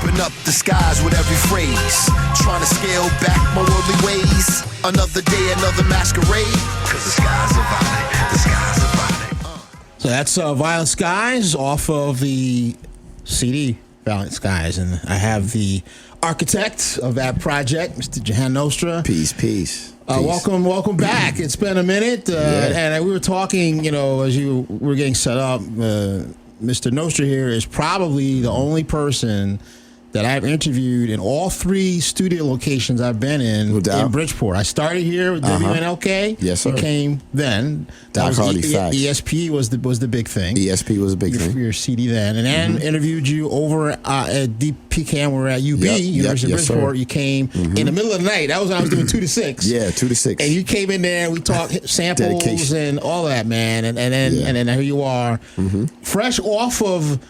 open up the skies with every phrase. Trying to scale back my worldly ways. Another day, another masquerade. Cause the skies are violet, the skies are violet. So that's Violet Skies off of the CD, Violet Skies. And I have the architect of that project, Mr. Jahan Nostra. Peace. Welcome back. It's been a minute. And we were talking, as you were getting set up, Mr. Nostra here is probably the only person that I've interviewed in all three studio locations I've been in Bridgeport. I started here with WNLK. Yes, sir. You came then. Doc Hardy Facts. ESP was the big thing. ESP was a big thing. Your CD then. And then interviewed you over at DPCAM. We're at UB, University of Bridgeport. Sir. You came in the middle of the night. That was when I was doing 2 to 6. Yeah, 2 to 6. And you came in there. We talked samples Dedication. And all that, man. And then here you are, fresh off of...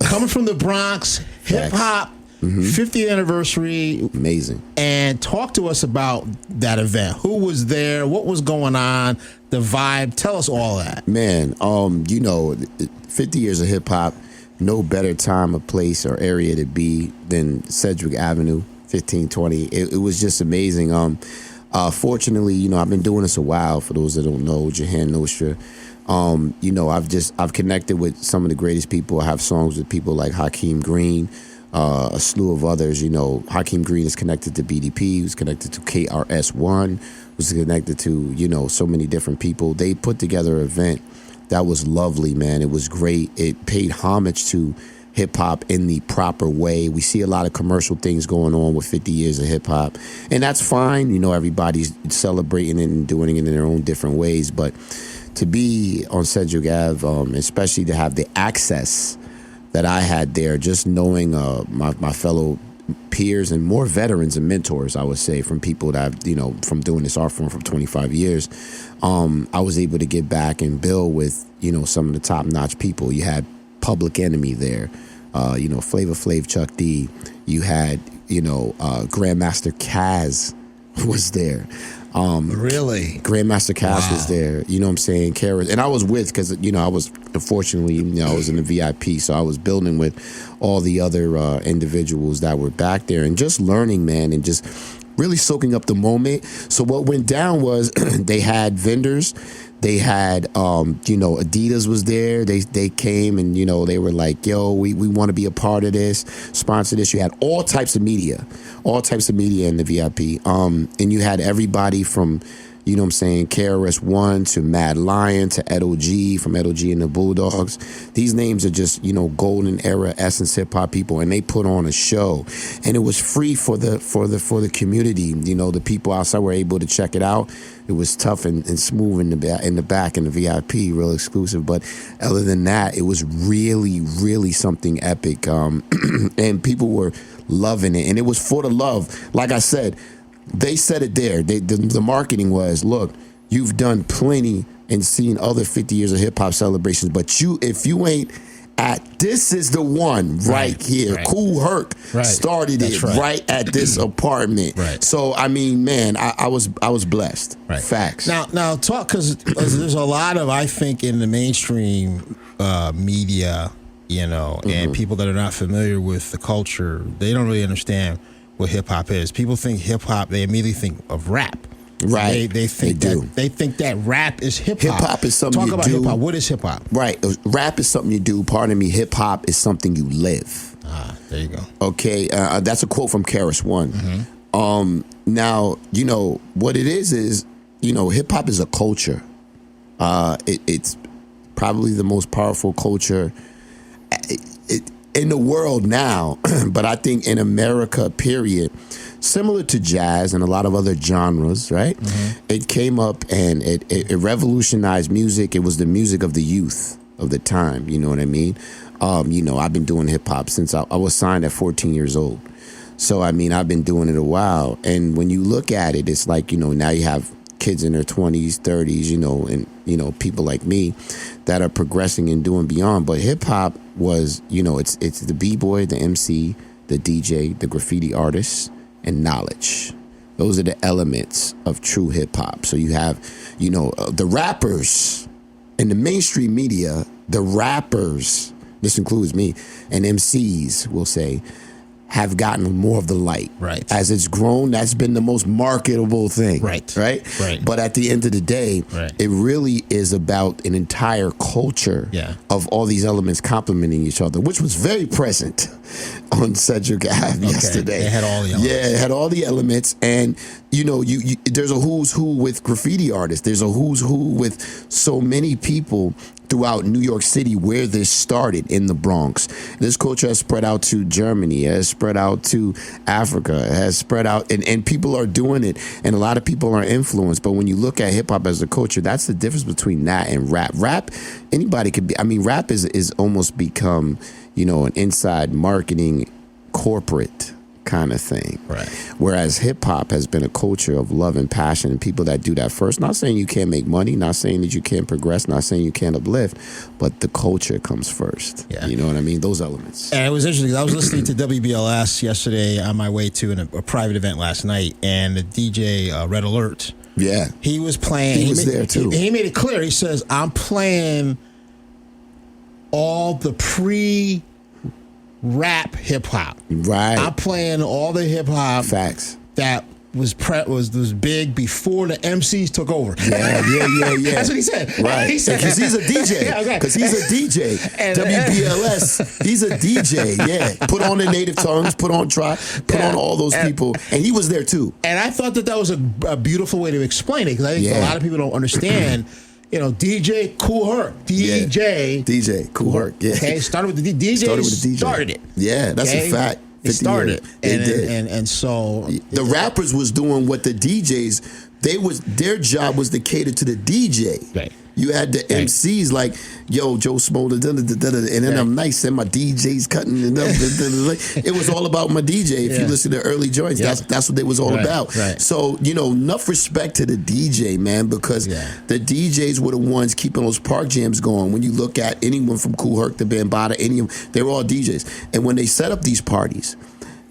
coming from the Bronx, hip hop, 50th anniversary. Amazing. And talk to us about that event. Who was there? What was going on? The vibe. Tell us all that. Man, 50 years of hip hop, no better time or place or area to be than Sedgwick Avenue, 1520. It was just amazing. Fortunately, I've been doing this a while. For those that don't know, Jahan Nostra. I've connected with some of the greatest people. I have songs with people like Hakeem Green, a slew of others. Hakeem Green is connected to BDP, who's connected to KRS-One, who's connected to, so many different people. They put together an event that was lovely, man. It was great. It paid homage to hip hop in the proper way. We see a lot of commercial things going on with 50 years of hip hop, and that's fine. Everybody's celebrating it and doing it in their own different ways, but to be on Sedgwick Ave, especially to have the access that I had there, just knowing my fellow peers and more veterans and mentors, I would say, from people that I've, from doing this art form for 25 years, I was able to get back and build with, some of the top-notch people. You had Public Enemy there, Flavor Flav, Chuck D. You had, Grandmaster Caz was there. Really? Grandmaster Cass was there. You know what I'm saying? Kara, and I was with, because, I was, unfortunately, I was in the VIP, so I was building with all the other individuals that were back there and just learning, man, and just really soaking up the moment. So what went down was they had vendors. They had, Adidas was there. They came and, they were like, yo, we want to be a part of this, sponsor this. You had all types of media in the VIP. And you had everybody from, KRS-One to Mad Lion to Edo G, from Edo G and the Bulldogs. These names are just, golden era Essence hip hop people, and they put on a show. And it was free for the community. The people outside were able to check it out. It was tough and smooth in the back in the VIP, real exclusive. But other than that, it was really, really something epic. And people were loving it. And it was for the love. Like I said, they said it there. The marketing was, look, you've done plenty and seen other 50 years of hip-hop celebrations, but if you ain't at, this is the one right here. Right. Kool Herc started it right at this apartment. Right. So, I mean, man, I was blessed. Right. Facts. Now talk, because there's a lot of, I think, in the mainstream media, and people that are not familiar with the culture, they don't really understand what hip hop is. People think hip hop, they immediately think of rap. Right. They think that rap is hip hop. Hip hop is something you do. Talk about hip hop. What is hip hop? Right. Rap is something you do. Pardon me. Hip hop is something you live. There you go. Okay. That's a quote from KRS-One. Now, what it is, hip hop is a culture. It's probably the most powerful culture in the world now, but I think in America, period, similar to jazz and a lot of other genres, right? It came up and it revolutionized music. It was the music of the youth of the time, you know what I mean? I've been doing hip hop since I was signed at 14 years old. So, I mean, I've been doing it a while. And when you look at it, it's like, now you have kids in their 20s, 30s, and, people like me that are progressing and doing beyond. But hip hop was, it's the B-boy, the MC, the DJ, the graffiti artist, and knowledge. Those are the elements of true hip hop. So you have, the rappers in the mainstream media, the rappers this includes me, and MCs will say, have gotten more of the light. Right. As it's grown, that's been the most marketable thing. Right. Right? Right. But at the end of the day, Right. it really is about an entire culture of all these elements complementing each other, which was very present on Cedric Ave yesterday. It had all the elements. Yeah, it had all the elements. And, you know, you there's a who's who with graffiti artists. There's a who's who with so many people throughout New York City where this started in the Bronx. This culture has spread out to Germany, it has spread out to Africa, it has spread out, and people are doing it, and a lot of people are influenced. But when you look at hip-hop as a culture, that's the difference between that and rap. Rap, anybody could be, I mean, rap is almost become, you know, an inside marketing corporate kind of thing. Right. Whereas hip hop has been a culture of love and passion and people that do that first. Not saying you can't make money, not saying that you can't progress, not saying you can't uplift, but the culture comes first. Yeah. You know what I mean? Those elements. And it was interesting. I was listening to WBLS yesterday on my way to a private event last night, and the DJ Red Alert. Yeah. He was playing. He was there too. He made it clear. He says, "I'm playing all the pre-rap hip hop. Right. I'm playing all the hip hop Facts. that was big before the MCs took over." Yeah. That's what he said. Right. He said, Because he's a DJ. Yeah, okay. Because he's a DJ. And- WBLS, he's a DJ. Yeah. Put on the native tongues, put on all those people. And he was there too. And I thought that was a beautiful way to explain it, because I think a lot of people don't understand. You know, DJ Kool Herc. DJ Kool Herc. Yeah. Okay, started with the DJ. Started it. Yeah, that's a fact. They started it. They did. And so The rappers was doing what the DJs, their job was to cater to the DJ. Right. You had the MCs like, yo, Joe Smolder, and then I'm nice, and my DJ's cutting it up. It was all about my DJ. If you listen to early joints, that's what it was all about. Right. So, you know, enough respect to the DJ, man, because the DJs were the ones keeping those park jams going. When you look at anyone from Kool Herc to Bambaataa, any of them, they were all DJs. And when they set up these parties,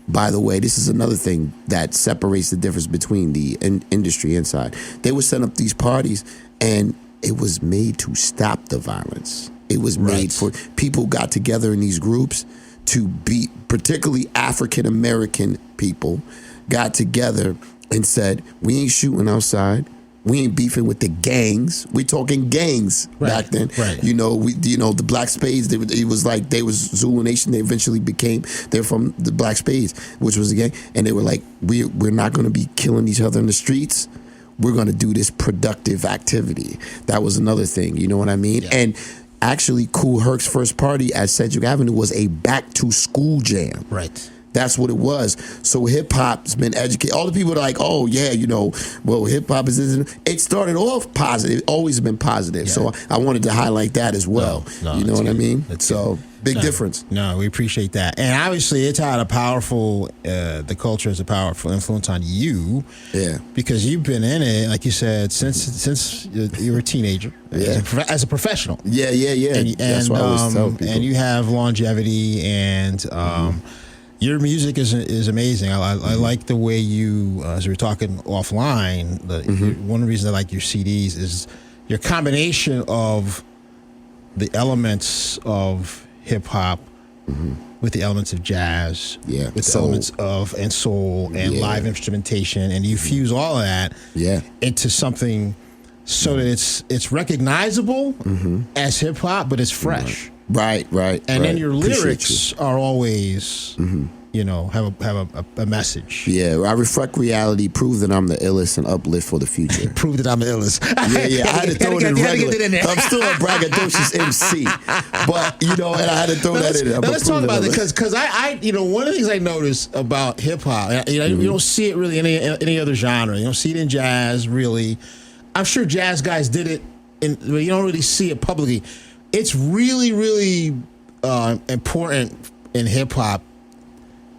by the way, this is another thing that separates the difference between the industry inside. They would set up these parties, and it was made to stop the violence. It was made for people got together in these groups to be, particularly African American people, got together and said, we ain't shooting outside. We ain't beefing with the gangs. We talking gangs back then. Right. You know, the Black Spades, it was like they was Zulu Nation. They eventually they're from the Black Spades, which was a gang. And they were like, we're not going to be killing each other in the streets. We're going to do this productive activity. That was another thing. You know what I mean? Yeah. And actually, Kool Herc's first party at Cedric Avenue was a back-to-school jam. Right. That's what it was. So hip-hop's been educated. All the people are like, oh, yeah, you know, well, hip-hop is... It started off positive. Always been positive. Yeah. So I wanted to highlight that as well. No, you know what I mean? So... Big difference. No, we appreciate that. And obviously it's had a powerful, the culture has a powerful influence on you. Yeah. Because you've been in it, like you said, since you were a teenager. Yeah. As a professional. Yeah. And that's what I always tell people. And you have longevity, and your music is amazing. I like the way you, as we were talking offline, one of the reasons I like your CDs is your combination of the elements of hip hop with the elements of jazz, with the elements of soul and live instrumentation, and you fuse all of that into something so that it's recognizable as hip hop, but it's fresh. Right. And then your lyrics are always you know, have a message. Yeah, I reflect reality, prove that I'm the illest, and uplift for the future. Prove that I'm the illest. Yeah, I had to throw it in regular. I'm still a braggadocious MC, but you know, and I had to throw that in there. Let's talk about it, because I you know, one of the things I noticed about hip hop, you know, you don't see it really in any other genre. You don't see it in jazz, really. I'm sure jazz guys did it, but you don't really see it publicly. It's really, really important in hip hop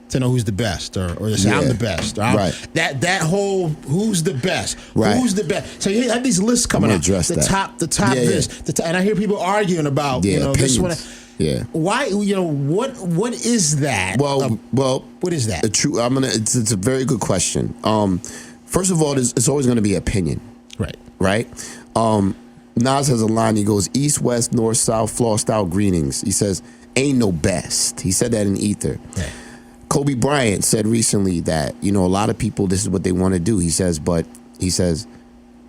to know who's the best, or to say I'm the best. Right. That whole who's the best, who's the best. So you have these lists coming up. The top this, and I hear people arguing about you know opinions. This one. Yeah. Why? You know what is that? Well, what is that? It's a very good question. First of all, it's always going to be opinion. Right. Nas has a line. He goes, East, West, North, South, floss style greetings. He says, ain't no best. He said that in Ether. Yeah. Kobe Bryant said recently that, a lot of people, this is what they want to do. He says,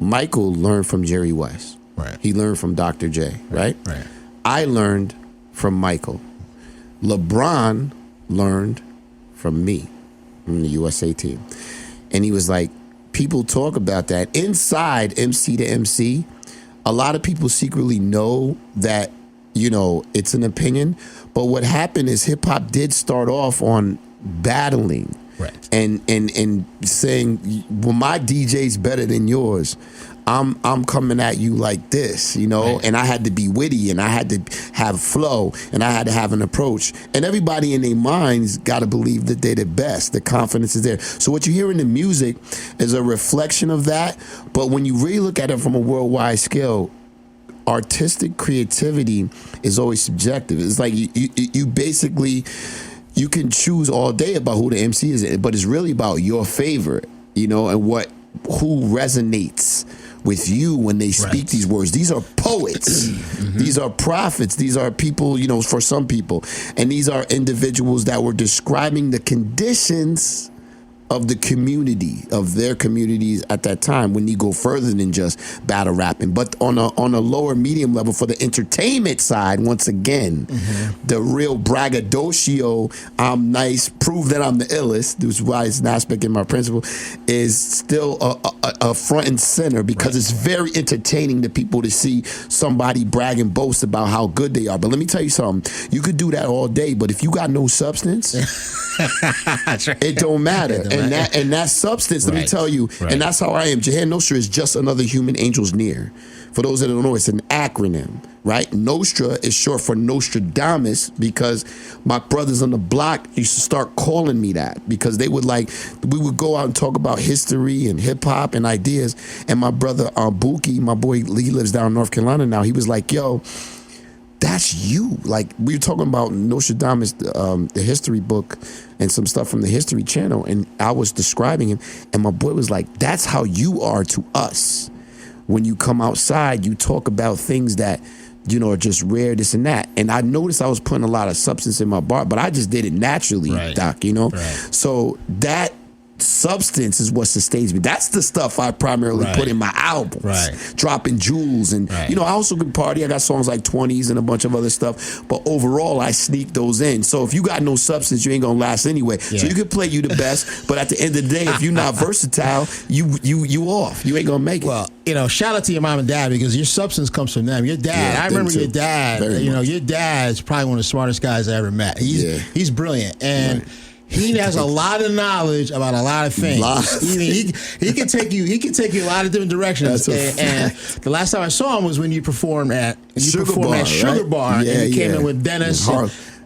Michael learned from Jerry West. Right. He learned from Dr. J, right? Right. I learned from Michael. LeBron learned from me, from the USA team. And he was like, people talk about that. Inside MC to MC, a lot of people secretly know that, it's an opinion. But what happened is hip hop did start off on battling. Right. And saying, well, my DJ's better than yours. I'm coming at you like this, Right. and I had to be witty, and I had to have flow, and I had to have an approach. And everybody in their minds got to believe that they're the best. The confidence is there. So what you hear in the music is a reflection of that. But when you really look at it from a worldwide scale, artistic creativity is always subjective. It's like you basically, you can choose all day about who the MC is, but it's really about your favorite, and who resonates with you when they speak Right. these words. These are poets. These are prophets. These are people, for some people. And these are individuals that were describing the conditions of the community, of their communities at that time, when you go further than just battle rapping. But on a lower medium level, for the entertainment side, once again, the real braggadocio, I'm nice, prove that I'm the illest, which is why it's an aspect in my principle, is still a front and center, because it's very entertaining to people to see somebody brag and boast about how good they are. But let me tell you something, you could do that all day, but if you got no substance, That's right. it don't matter. And that substance, let me Right. tell you, Right. and that's how I am. Jahan Nostra is just another human angels near. For those that don't know, it's an acronym, right? Nostra is short for Nostradamus, because my brothers on the block used to start calling me that, because we would go out and talk about history and hip hop and ideas. And my brother Buki, my boy, he lives down in North Carolina now. He was like, yo, that's you. Like, we were talking about Nostradamus, the history book, and some stuff from the History Channel, and I was describing him, and my boy was like, that's how you are to us. When you come outside, you talk about things that, are just rare, this and that. And I noticed I was putting a lot of substance in my bar, but I just did it naturally, Right. Doc, Right. So that substance is what sustains me. That's the stuff I primarily Right. put in my albums. Right. Dropping jewels. And, Right. I also can party. I got songs like 20s and a bunch of other stuff. But overall, I sneak those in. So if you got no substance, you ain't going to last anyway. Yeah. So you can play you the best. But at the end of the day, if you're not versatile, you off. You ain't going to make it. Well, shout out to your mom and dad, because your substance comes from them. Your dad, Yeah, I remember them your too. dad. Very much. Your dad is probably one of the smartest guys I ever met. He's brilliant, and Right. he has a lot of knowledge about a lot of things. Lots. He can take you a lot of different directions. That's a And the last time I saw him was when you performed at Sugar right? Bar, Yeah, and you came yeah. in with Dennis.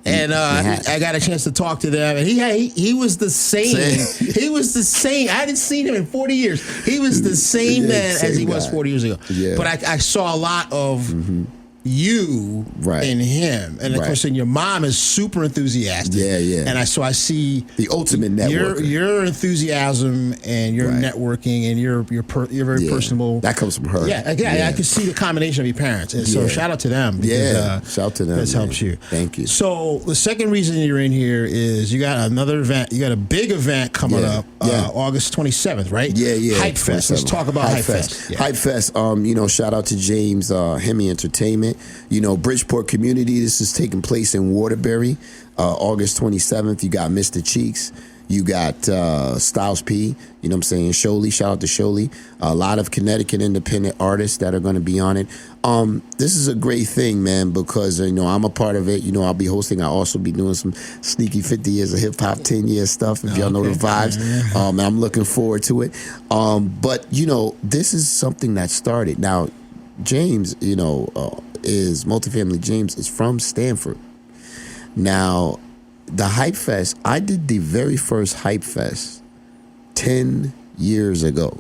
And I got a chance to talk to them, and he was the same. He was the same. I hadn't seen him in 40 years. He was the same man as he was 40 years ago. Yeah. But I saw a lot of you Right. in him, and of Right. course, and your mom is super enthusiastic. Yeah. And I see The ultimate networker. your enthusiasm and your Right. networking, and you're very Yeah. personable. That comes from her. Yeah, I can see the combination of your parents, and so Yeah. shout out to them. Because, Yeah, shout to them. This man. helps you. Thank you. So the second reason you're in here is you got another event. You got a big event coming Yeah. up, Yeah. August 27th, right? Yeah. HypeFest. Let's talk about HypeFest. Yeah. HypeFest. Shout out to James Hemi Entertainment. Bridgeport community. This is taking place in Waterbury, August 27th. You got Mr. Cheeks. You got Styles P. You know what I'm saying? Sholey. Shout out to Sholey. A lot of Connecticut independent artists that are going to be on it. This is a great thing, man, because I'm a part of it. I'll be hosting. I'll also be doing some sneaky 50 years of hip hop, 10 year stuff. If y'all know the vibes, and I'm looking forward to it. But this is something that started. Now, James, is Multifamily James is from Stanford. Now, the HypeFest, I did the very first HypeFest 10 years ago.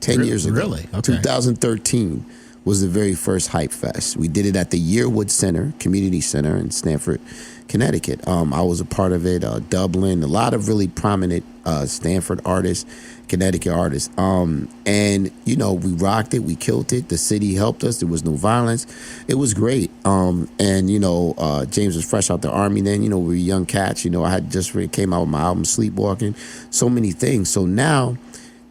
10 years ago. Really? Okay. 2013 was the very first HypeFest. We did it at the Yearwood Center, Community Center in Stamford, Connecticut. I was a part of it. Dublin, a lot of really prominent Stamford artists, Connecticut artists. And, you know, we rocked it. We killed it. The city helped us. There was no violence. It was great. And, you know, James was fresh out the Army then. You know, we were young cats. You know, I had just came out with my album, Sleepwalking. So many things. So now,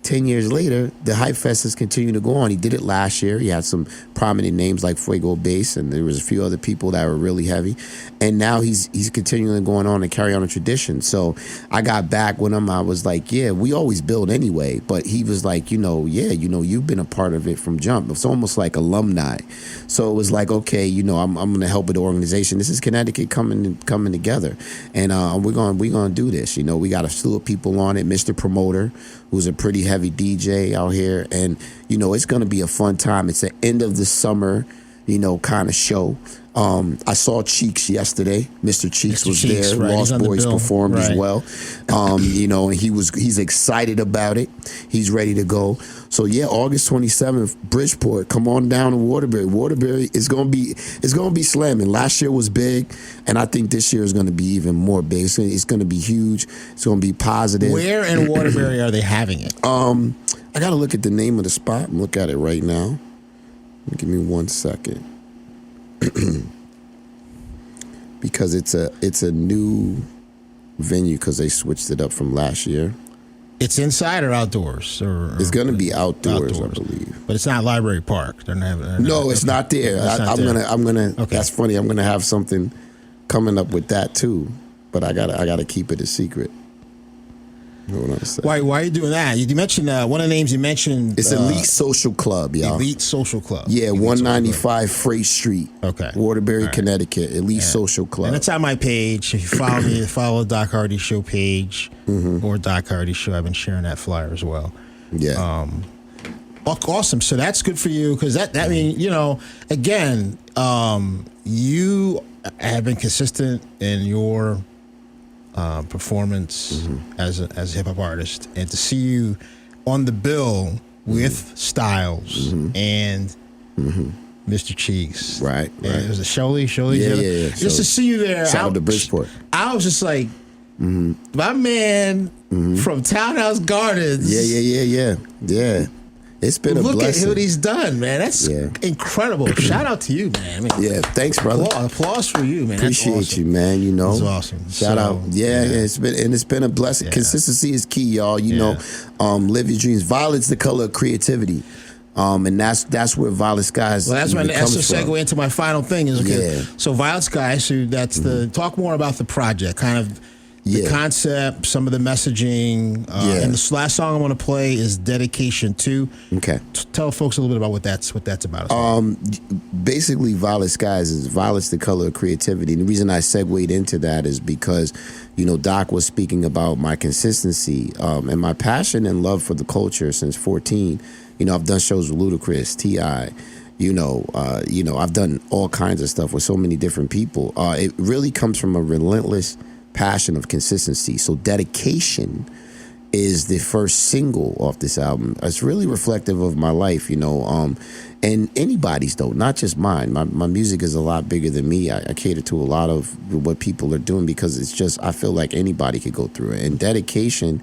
10 years later, the HypeFest has continued to go on. He did it last year. He had some prominent names like Fuego Bass, and there was a few other people that were really heavy. And now he's continuing going on and carry on a tradition. So I got back with him. I was like, yeah, we always build anyway. But he was like, you know, yeah, you know, you've been a part of it from jump. It's almost like alumni. So it was like, okay, you know, I'm going to help with the organization. This is Connecticut coming together, and we're going to do this. You know, we got a slew of people on it. Mr. Promoter, who's a pretty heavy DJ out here, and you know it's gonna be a fun time. It's the end of the summer, you know, kind of show. I saw Cheeks yesterday. Mr. Cheeks was Cheeks, there. right. Lost Boys performed as right. well. You know, and he's excited about it. He's ready to go. So yeah, August 27th, Bridgeport. Come on down to Waterbury. Waterbury is gonna be slamming. Last year was big, and I think this year is gonna be even more big. It's gonna be huge. It's gonna be positive. Where in Waterbury are they having it? I gotta look at the name of the spot. Look at it right now. Give me 1 second. Because it's a new venue because they switched it up from last year. It's inside or outdoors? Or It's going to be outdoors, I believe. But it's not Library Park. No, it's not there. I'm gonna. Okay. That's funny. I'm gonna have something coming up with that too. But I gotta keep it a secret. Hold on a second. Why are you doing that? You mentioned one of the names you mentioned. It's Elite Social Club, y'all. Elite Social Club. Yeah, Elite 195 Freight Street. Okay. Waterbury, All right. Connecticut. Elite Social Club. And it's on my page. If you follow me, follow the Doc Hardy Show page or Doc Hardy Show. I've been sharing that flyer as well. Yeah. Awesome. So that's good for you because that means, you know, again, you have been consistent in your performance as a hip hop artist, and to see you on the bill with Styles and Mr. Cheeks, Right. And it was a Sholey, Yeah. just to see you there. Shout out to Bridgeport. I was just like, my man from Townhouse Gardens. Yeah. It's been a Look blessing. at what he's done, man. That's Yeah. incredible. Shout out to you, man. I mean, Yeah, thanks, brother. applause for you, man. That's Appreciate awesome. you, man. You know, That's awesome. Shout So, out, yeah. It's been a blessing. Yeah. Consistency is key, y'all. You know, live your dreams. Violet's the color of creativity, and that's where Violet Skies. Well, that's even a comes segue from. into my final thing. Is okay. Yeah. So Violet Skies, so that's the talk more about the project, kind of the Yeah. concept, some of the messaging, and the last song I want to play is Dedication 2. Okay. Tell folks a little bit about what that's about. As well. Basically, Violet Skies is Violet's the color of creativity. And the reason I segued into that is because, you know, Doc was speaking about my consistency and my passion and love for the culture since 14. You know, I've done shows with Ludacris, T.I., you know, I've done all kinds of stuff with so many different people. It really comes from a relentless passion of consistency. So Dedication is the first single off this album. It's really reflective of my life, you know, and anybody's though, not just mine. My music is a lot bigger than me. I cater to a lot of what people are doing because it's just, I feel like anybody could go through it. And Dedication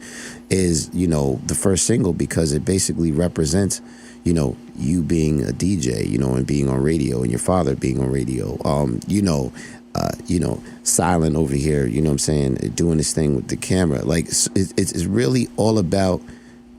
is, you know, the first single because it basically represents, you know, you being a DJ, you know, and being on radio, and your father being on radio, you know, Silent over here, you know what I'm saying, doing this thing with the camera. Like, it's really all about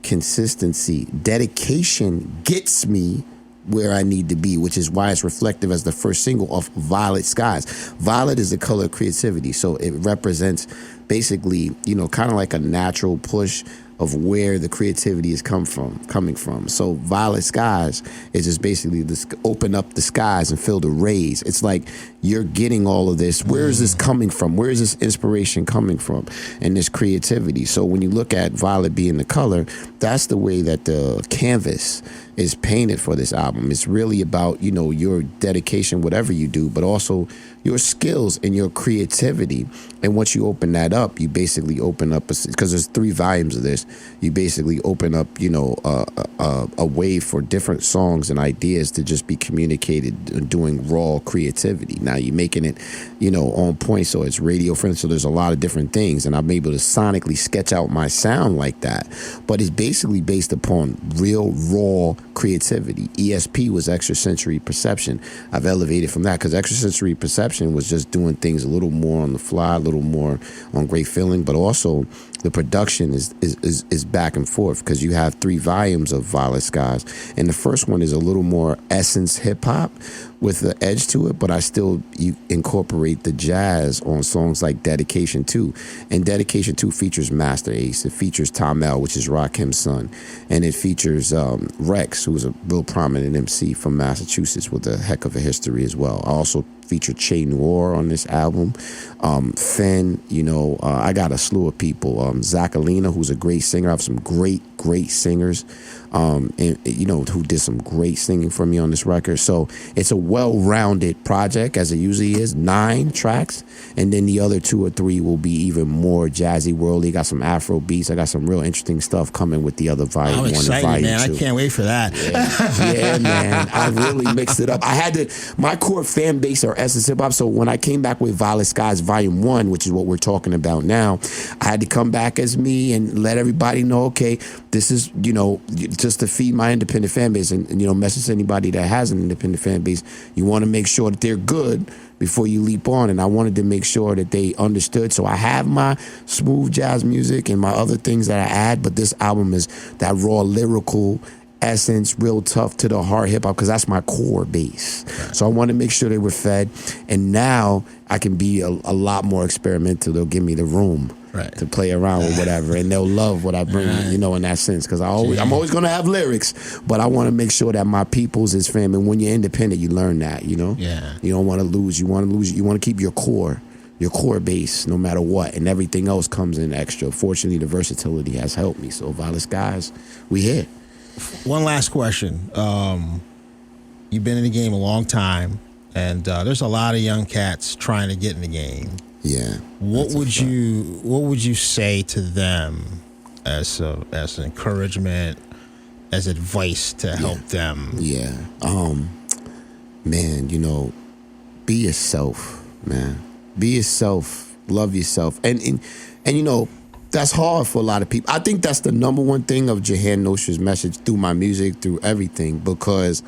consistency. Dedication gets me where I need to be, which is why it's reflective as the first single off Violet Skies. Violet is the color of creativity, so it represents basically, you know, kind of like a natural push of where the creativity is coming from. So Violet Skies is just basically this, open up the skies and feel the rays. It's like you're getting all of this. Where is this coming from? Where is this inspiration coming from? And this creativity. So when you look at Violet being the color, that's the way that the canvas is painted for this album. It's really about, you know, your dedication, whatever you do, but also your skills and your creativity. And once you open that up, you basically open up, because there's 3 volumes of this, you basically open up, you know, a way for different songs and ideas to just be communicated doing raw creativity. Now you're making it, you know, on point, so it's radio friendly, so there's a lot of different things, and I'm able to sonically sketch out my sound like that. But it's basically based upon real raw creativity. ESP was extrasensory perception. I've elevated from that, because extrasensory perception was just doing things a little more on the fly, a little more on great feeling, but also the production is back and forth, because you have 3 volumes of Violet Skies, and the first one is a little more essence hip hop with the edge to it, but you incorporate the jazz on songs like Dedication 2. And Dedication 2 features Master Ace. It features Tom L, which is Rakim's son. And it features Rex, who's a real prominent MC from Massachusetts with a heck of a history as well. I also featured Che Noir on this album. Finn, you know, I got a slew of people. Zachalina, who's a great singer. I have some great singers, and you know, who did some great singing for me on this record. So it's a well-rounded project, as it usually is. 9 tracks, and then the other 2 or 3 will be even more jazzy, worldly. Got some Afro beats. I got some real interesting stuff coming with the other volume 1 and volume 2. Man. I can't wait for that. Yeah, man. I really mixed it up. My core fan base are essence hip hop. So when I came back with Violet Skies Volume 1, which is what we're talking about now, I had to come back as me and let everybody know, okay, this is, you know, just to feed my independent fan base, and you know, message to anybody that has an independent fan base. You want to make sure that they're good before you leap on, and I wanted to make sure that they understood. So I have my smooth jazz music and my other things that I add, but this album is that raw lyrical essence, real tough to the heart hip hop, because that's my core base. Right. So I want to make sure they were fed, and now I can be a lot more experimental. They'll give me the room to play around with whatever, and they'll love what I bring, you know, in that sense, because I'm always going to have lyrics, but I want to make sure that my people's is fam, and when you're independent, you learn that, you know? Yeah. You don't want to lose. You want to keep your core base no matter what, and everything else comes in extra. Fortunately, the versatility has helped me. So Violet Skies, we here. One last question. You've been in the game a long time, and there's a lot of young cats trying to get in the game. Yeah. What would you say to them as an encouragement, as advice to help them? Yeah. Man, you know, be yourself, man. Be yourself. Love yourself. And you know, that's hard for a lot of people. I think that's the number one thing of Jahan Nostra's message through my music, through everything, because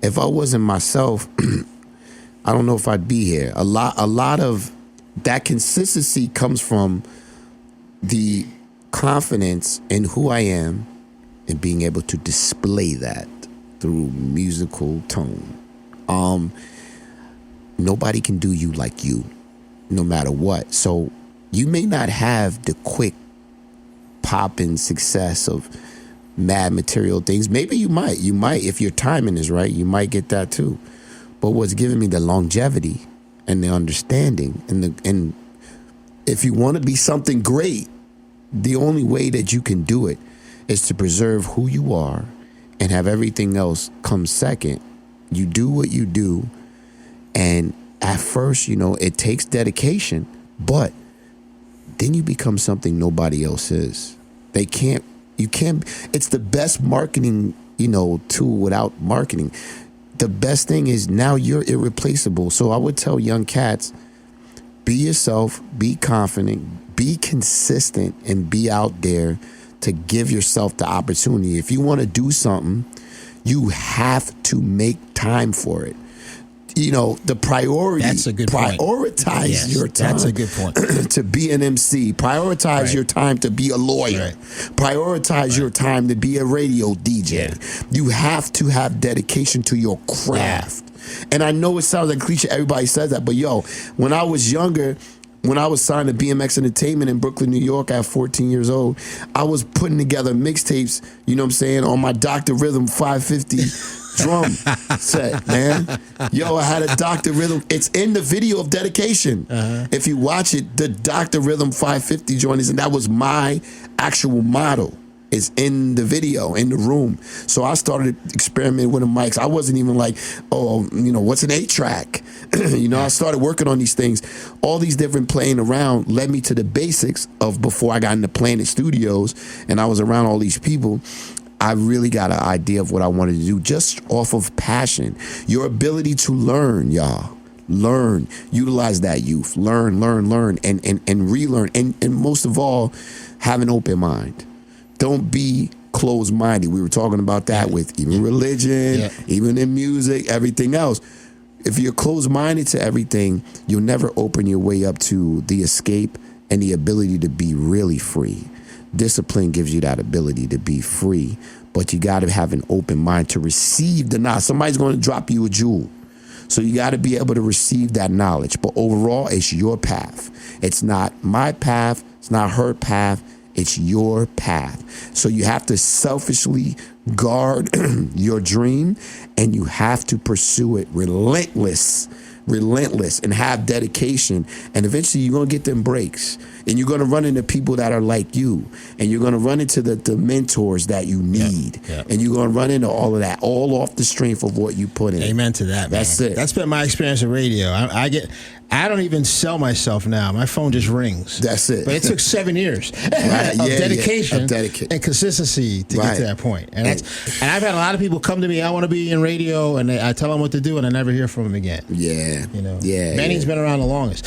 if I wasn't myself, I don't know if I'd be here. A lot of that consistency comes from the confidence in who I am and being able to display that through musical tone. Nobody can do you like you, no matter what. So you may not have the quick popping success of mad material things. Maybe you might, if your timing is right, you might get that too. But what's giving me the longevity and the understanding and if you want to be something great, the only way that you can do it is to preserve who you are and have everything else come second. You do what you do, and at first, you know, it takes dedication, but then you become something nobody else is. It's the best marketing, you know, tool without marketing. The best thing is now you're irreplaceable. So I would tell young cats, be yourself, be confident, be consistent, and be out there to give yourself the opportunity. If you want to do something, you have to make time for it. You know, the priority. That's a good point. Prioritize your time. That's a good point. To be an MC. Prioritize your time to be a lawyer. Prioritize your time to be a radio DJ. Yeah. You have to have dedication to your craft. Yeah. And I know it sounds like cliche. Everybody says that. But, yo, when I was younger, when I was signed to BMX Entertainment in Brooklyn, New York at 14 years old, I was putting together mixtapes, you know what I'm saying, on my Dr. Rhythm 550 drum set, man. Yo, I had a Dr. Rhythm. It's in the video of Dedication. If you watch it, the Dr. Rhythm 550 joint is, and that was my actual model. is in the video, in the room. So I started experimenting with the mics. I wasn't even like, oh, what's an 8-track? I started working on these things. All these different playing around led me to the basics of before I got into Planet Studios and I was around all these people. I really got an idea of what I wanted to do just off of passion. Your ability to learn, y'all. Learn, utilize that youth, learn, and relearn. And most of all, have an open mind. Don't be closed-minded. We were talking about that with even religion, even in music, everything else. If you're closed-minded to everything, you'll never open your way up to the escape and the ability to be really free. Discipline gives you that ability to be free, but you got to have an open mind to receive the knowledge. Somebody's going to drop you a jewel. So you got to be able to receive that knowledge. But overall, it's your path. It's not my path. It's not her path. It's your path. So you have to selfishly guard your dream, and you have to pursue it relentless, and have dedication. And eventually you're going to get them breaks. And you're going to run into people that are like you. And you're going to run into the mentors that you need. And you're going to run into all of that, all off the strength of what you put in. Amen to that, man. That's it. That's been my experience in radio. I don't even sell myself now. My phone just rings. That's it. But it took 7 years of dedication and consistency to get to that point. And I've had a lot of people come to me, I want to be in radio, and I tell them what to do, and I never hear from them again. Manny's been around the longest.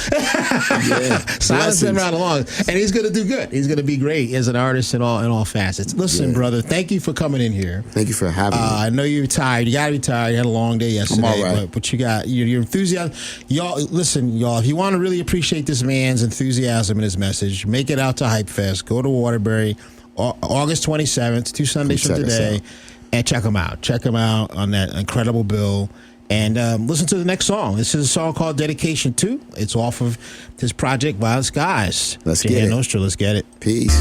Simon's been around the longest. And he's going to do good. He's going to be great as an artist in all facets. Listen, brother, thank you for coming in here. Thank you for having me. I know you're tired. You got to be tired. You had a long day yesterday. I'm all right. But you got your enthusiasm. Y'all, if you want to really appreciate this man's enthusiasm and his message, make it out to HypeFest. Go to Waterbury, August 27th, 2 Sundays from today, and check him out. Check him out on that incredible bill. And listen to the next song. This is a song called Dedication 2. It's off of his project, Violent Skies. Let's get it. Jahan Nostra, let's get it. Peace.